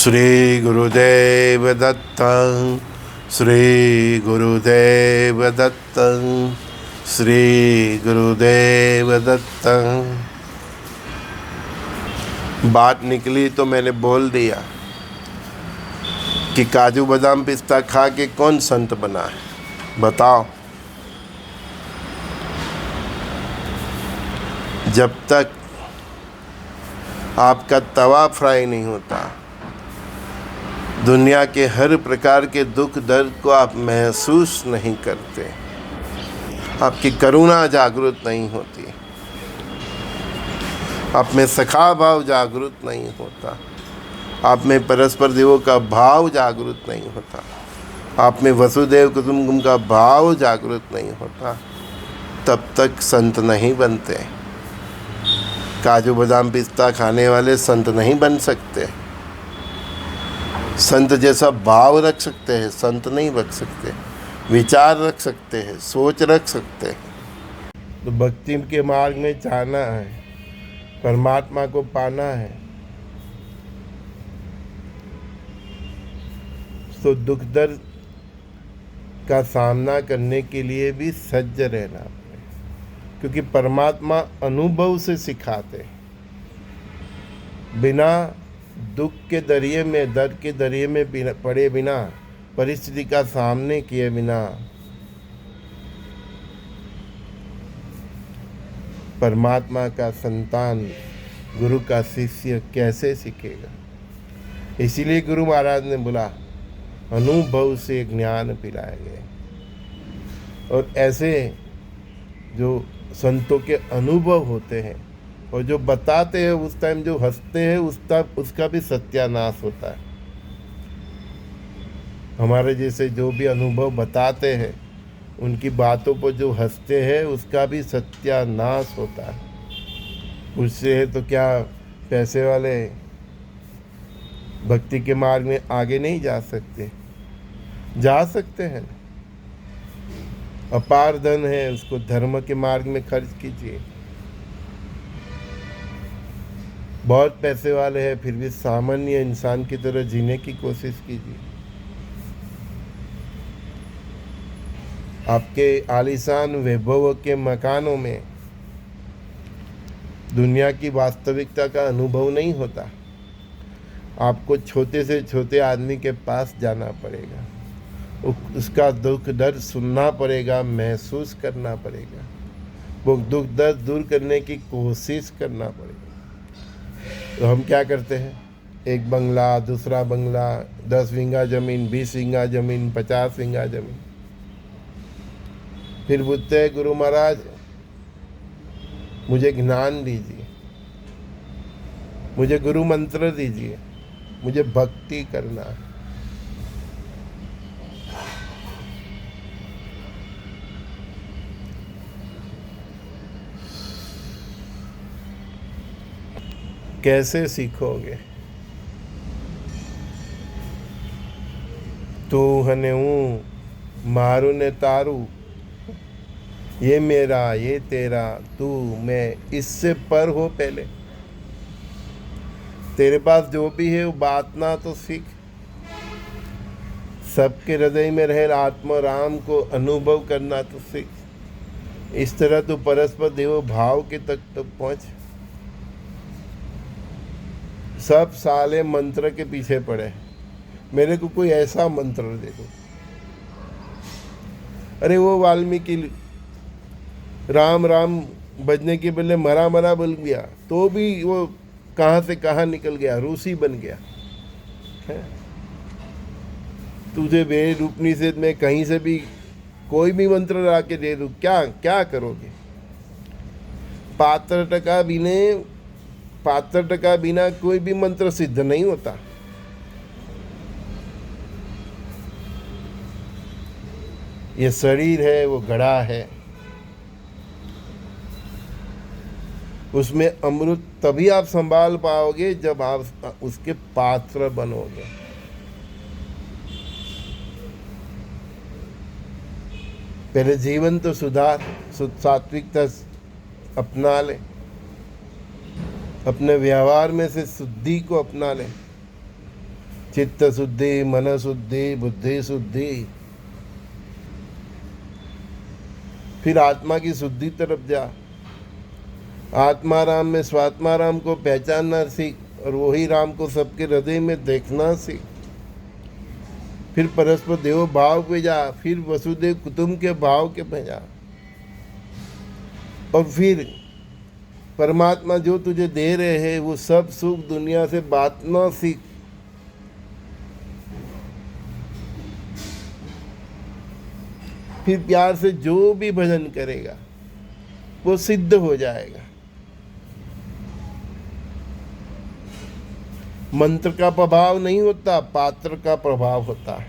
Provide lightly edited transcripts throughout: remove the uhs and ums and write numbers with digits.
श्री गुरुदेव दत्त, श्री गुरुदेव दत्त, श्री गुरुदेव दत्त। बात निकली तो मैंने बोल दिया कि काजू बादाम पिस्ता खा के कौन संत बना है, बताओ। जब तक आपका तवा फ्राई नहीं होता, दुनिया के हर प्रकार के दुख दर्द को आप महसूस नहीं करते, आपकी करुणा जागृत नहीं होती, आप में सखा भाव जागृत नहीं होता, आप में परस्पर देवों का भाव जागृत नहीं होता, आप में वसुदेव कुटुंबकम का भाव जागृत नहीं होता, तब तक संत नहीं बनते। काजू बादाम पिस्ता खाने वाले संत नहीं बन सकते। संत जैसा भाव रख सकते हैं, संत नहीं बन सकते। विचार रख सकते हैं, सोच रख सकते हैं। तो भक्ति के मार्ग में जाना है, परमात्मा को पाना है, तो दुख दर्द का सामना करने के लिए भी सज्ज रहना पड़ेगा, क्योंकि परमात्मा अनुभव से सिखाते हैं। बिना दुख के दरिए में, दर्द के दरिए में पड़े बिना, परिस्थिति का सामने किए बिना परमात्मा का संतान, गुरु का शिष्य कैसे सीखेगा। इसीलिए गुरु महाराज ने बोला, अनुभव से ज्ञान पिलाए गए। और ऐसे जो संतों के अनुभव होते हैं और जो बताते हैं, उस टाइम जो हंसते हैं उसका भी सत्यानाश होता है। हमारे जैसे जो भी अनुभव बताते हैं, उनकी बातों पर जो हंसते हैं, उसका भी सत्यानाश होता है। उससे है तो क्या पैसे वाले भक्ति के मार्ग में आगे नहीं जा सकते? जा सकते हैं। अपार धन है, उसको धर्म के मार्ग में खर्च कीजिए। बहुत पैसे वाले हैं, फिर भी सामान्य इंसान की तरह जीने की कोशिश कीजिए। आपके आलीशान वैभव के मकानों में दुनिया की वास्तविकता का अनुभव नहीं होता। आपको छोटे से छोटे आदमी के पास जाना पड़ेगा, उसका दुख दर्द सुनना पड़ेगा, महसूस करना पड़ेगा, वो दुख दर्द दूर करने की कोशिश करना पड़ेगा। तो हम क्या करते हैं? एक बंगला, दूसरा बंगला, 10 बीघा ज़मीन, 20 बीघा ज़मीन, 50 बीघा ज़मीन। फिर पूछते हैं, गुरु महाराज मुझे ज्ञान दीजिए, मुझे गुरु मंत्र दीजिए, मुझे भक्ति करना है। कैसे सीखोगे? तू हने हूँ, मारू ने तारू, ये मेरा ये तेरा, तू मैं, इससे पर हो पहले। तेरे पास जो भी है वो बातना तो सीख। सबके हृदय में रहे आत्मा राम को अनुभव करना तो सीख। इस तरह तो परस्पर देव भाव के तक तो पहुँच। सब साले मंत्र के पीछे पड़े, मेरे को कोई ऐसा मंत्र दे दो। अरे वो वाल्मीकि राम राम बजने के बदले मरा मरा बोल गया, तो भी वो कहाँ से कहाँ निकल गया, रूसी बन गया है। तुझे वेद उपनिषद में कहीं से भी कोई भी मंत्र ला के दे दो, क्या क्या करोगे? पात्रता बिना कोई भी मंत्र सिद्ध नहीं होता। ये शरीर है, वो घड़ा है, उसमें अमृत तभी आप संभाल पाओगे जब आप उसके पात्र बनोगे। पहले जीवन तो सुधार, सात्विकता अपना ले, अपने व्यवहार में से शुद्धि को अपना ले, चित्त शुद्धि, मन शुद्धि, बुद्धि शुद्धि। फिर आत्मा की शुद्धि तरफ जा। आत्मा राम में स्वात्मा राम को पहचानना सीख और वही राम को सबके हृदय में देखना सीख। फिर परस्पर देव भाव पे जा, फिर वसुदेव कुटुंब के भाव के पे जा, और फिर परमात्मा जो तुझे दे रहे हैं वो सब सुख दुनिया से बांटना सीख। फिर प्यार से जो भी भजन करेगा वो सिद्ध हो जाएगा। मंत्र का प्रभाव नहीं होता, पात्र का प्रभाव होता है।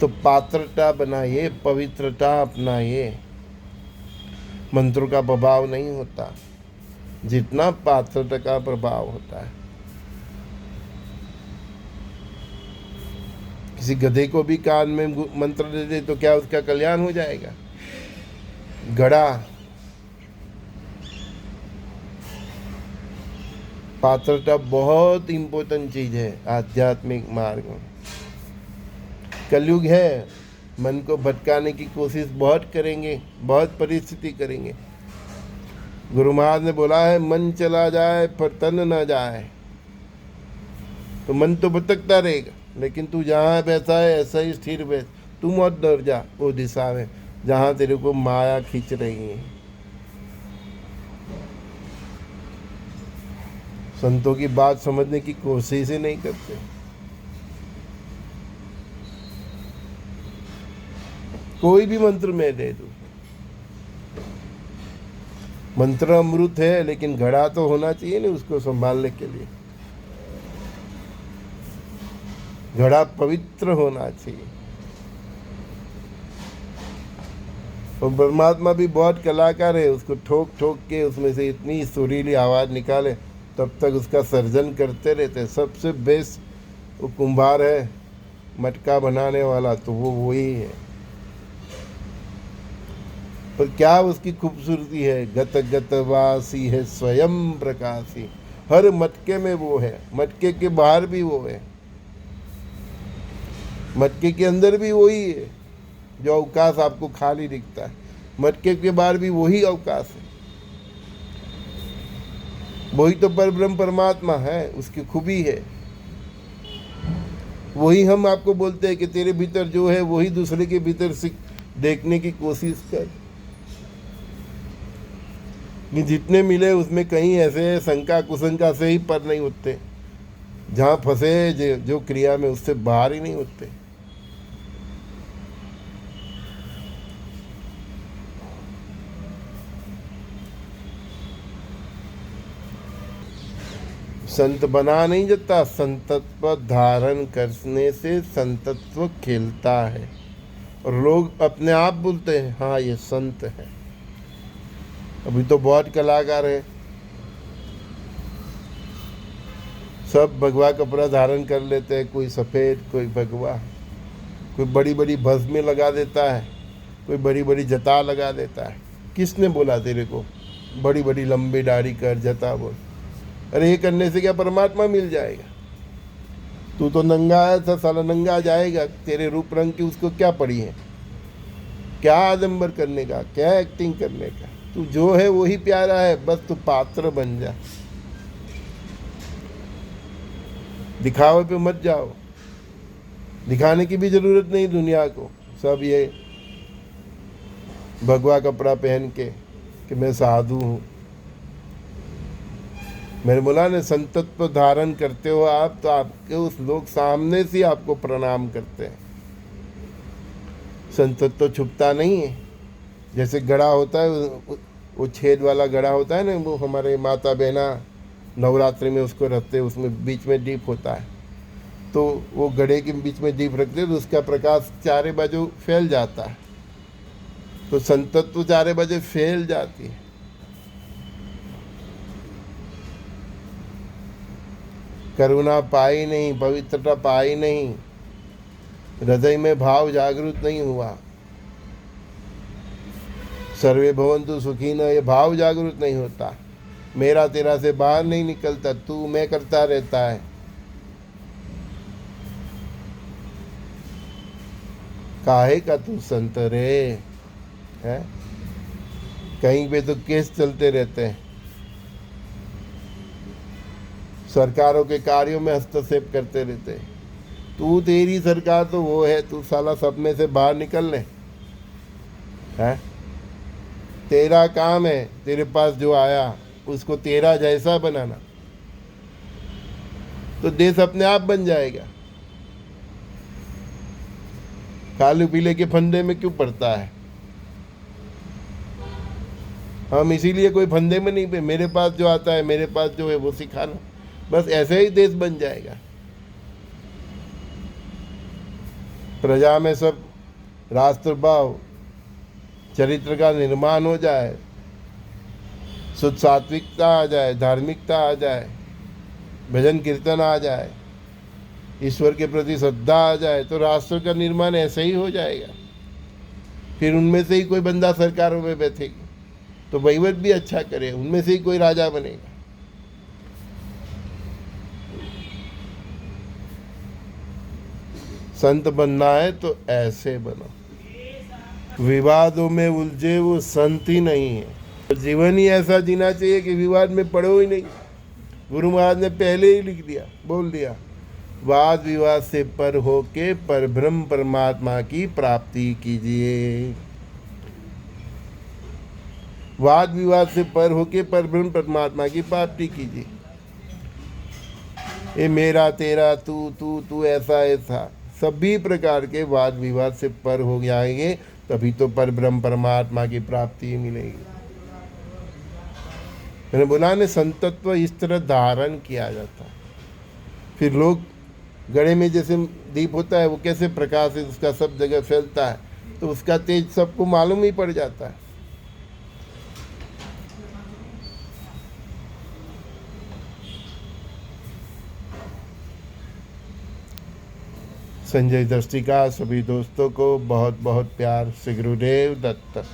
तो पात्रता बनाइए, पवित्रता अपनाइए। मंत्रों का प्रभाव नहीं होता जितना पात्रता का प्रभाव होता है। किसी गधे को भी कान में मंत्र दे दे तो क्या उसका कल्याण हो जाएगा? घड़ा, पात्रता बहुत इम्पोर्टेंट चीज है आध्यात्मिक मार्ग में। कलयुग है, मन को भटकाने की कोशिश बहुत करेंगे, बहुत परिस्थिति करेंगे। गुरु महाराज ने बोला है मन चला जाए पर तन न जाए। तो मन तो भटकता रहेगा, लेकिन तू जहाँ बैठा है ऐसा ही स्थिर बैठ। तू मत डर जा वो दिशा में जहाँ तेरे को माया खींच रही है। संतों की बात समझने की कोशिश ही नहीं करते। कोई भी मंत्र में दे दो, मंत्र अमृत है, लेकिन घड़ा तो होना चाहिए ना उसको संभालने के लिए। घड़ा पवित्र होना चाहिए। और परमात्मा भी बहुत कलाकार है, उसको ठोक ठोक के उसमें से इतनी सुरीली आवाज़ निकाले तब तक उसका सर्जन करते रहते। सबसे बेस्ट वो कुंभार है, मटका बनाने वाला, तो वो वही है। पर क्या उसकी खूबसूरती है, गत गत वासी है स्वयं प्रकाशी। हर मटके में वो है, मटके के बाहर भी वो है, मटके के अंदर भी वही है। जो अवकाश आपको खाली दिखता है, मटके के बाहर भी वही अवकाश है। वही तो परब्रह्म परमात्मा है, उसकी खूबी है। वही हम आपको बोलते हैं कि तेरे भीतर जो है वही दूसरे के भीतर से देखने की कोशिश कर। कि जितने मिले उसमें कहीं ऐसे शंका कुशंका से ही पर नहीं होते, जहाँ फंसे जो क्रिया में उससे बाहर ही नहीं होते। संत बना नहीं जाता, संतत्व धारण करने से संतत्व खेलता है। और लोग अपने आप बोलते हैं हाँ ये संत है। अभी तो बहुत कलाकार है, सब भगवा कपड़ा धारण कर लेते हैं, कोई सफ़ेद कोई भगवा, कोई बड़ी बड़ी भस्में लगा देता है, कोई बड़ी बड़ी जता लगा देता है। किसने बोला तेरे को बड़ी बड़ी लंबी दाढ़ी कर जता बोल? अरे ये करने से क्या परमात्मा मिल जाएगा? तू तो नंगा है, था साला नंगा जाएगा। तेरे रूप रंग की उसको क्या पड़ी है? क्या आडंबर करने का, क्या एक्टिंग करने का? तू जो है वही प्यारा है, बस तू पात्र बन जा। दिखावे पे मत जाओ, दिखाने की भी जरूरत नहीं दुनिया को। सब ये भगवा कपड़ा पहन के कि मैं साधु हूँ। मेरे बोला ने संतत्व धारण करते हो आप, तो आपके उस लोग सामने से आपको प्रणाम करते हैं। संतत्व छुपता नहीं है। जैसे घड़ा होता है, वो छेद वाला घड़ा होता है ना, वो हमारे माता बहना नवरात्रि में उसको रखते हैं, उसमें बीच में दीप होता है। तो वो घड़े के बीच में दीप रखते हैं तो उसका प्रकाश चारे बाजू फैल जाता है। तो संतत्व चारे बाजू फैल जाती है। करुणा पाई नहीं, पवित्रता पाई नहीं, हृदय में भाव जागृत नहीं हुआ, सर्वे भवन्तु सुखिनः ये भाव जागृत नहीं होता, मेरा तेरा से बाहर नहीं निकलता, तू मैं करता रहता है, काहे का तू संत रे है। कहीं पे तो केस चलते रहते हैं, सरकारों के कार्यों में हस्तक्षेप करते रहते हैं। तू तेरी सरकार तो वो है, तू साला सब में से बाहर निकल ले है। तेरा काम है तेरे पास जो आया उसको तेरा जैसा बनाना, तो देश अपने आप बन जाएगा। खाली पीले के फंदे में क्यों पड़ता है? हम इसीलिए कोई फंदे में नहीं पे, मेरे पास जो आता है, मेरे पास जो है वो सिखाना, बस ऐसे ही देश बन जाएगा। प्रजा में सब राष्ट्र भाव, चरित्र का निर्माण हो जाए, शुद्ध सात्विकता आ जाए, धार्मिकता आ जाए, भजन कीर्तन आ जाए, ईश्वर के प्रति श्रद्धा आ जाए, तो राष्ट्र का निर्माण ऐसे ही हो जाएगा। फिर उनमें से ही कोई बंदा सरकारों में बैठेगी तो वहीवट भी अच्छा करे, उनमें से ही कोई राजा बनेगा। संत बनना है तो ऐसे बनो। विवादों में उलझे वो संत ही नहीं है। जीवन ही ऐसा जीना चाहिए कि विवाद में पड़ो ही नहीं। गुरु महाराज ने पहले ही लिख दिया, बोल दिया, वाद विवाद से पर होके परब्रह्म परमात्मा की प्राप्ति कीजिए। वाद विवाद से पर होके परब्रह्म परमात्मा की प्राप्ति कीजिए। ये मेरा तेरा, तू तू तू, ऐसा ऐसा सभी प्रकार के वाद विवाद से पर हो जाएंगे, तभी तो परब्रह्म परमात्मा की प्राप्ति मिलेगी। मैंने बोला ने संतत्व इस तरह धारण किया जाता है। फिर लोग गड़े में जैसे दीप होता है, वो कैसे प्रकाश है उसका सब जगह फैलता है, तो उसका तेज सबको मालूम ही पड़ जाता है। संजय दृष्टि का सभी दोस्तों को बहुत बहुत प्यार से गुरुदेव दत्त।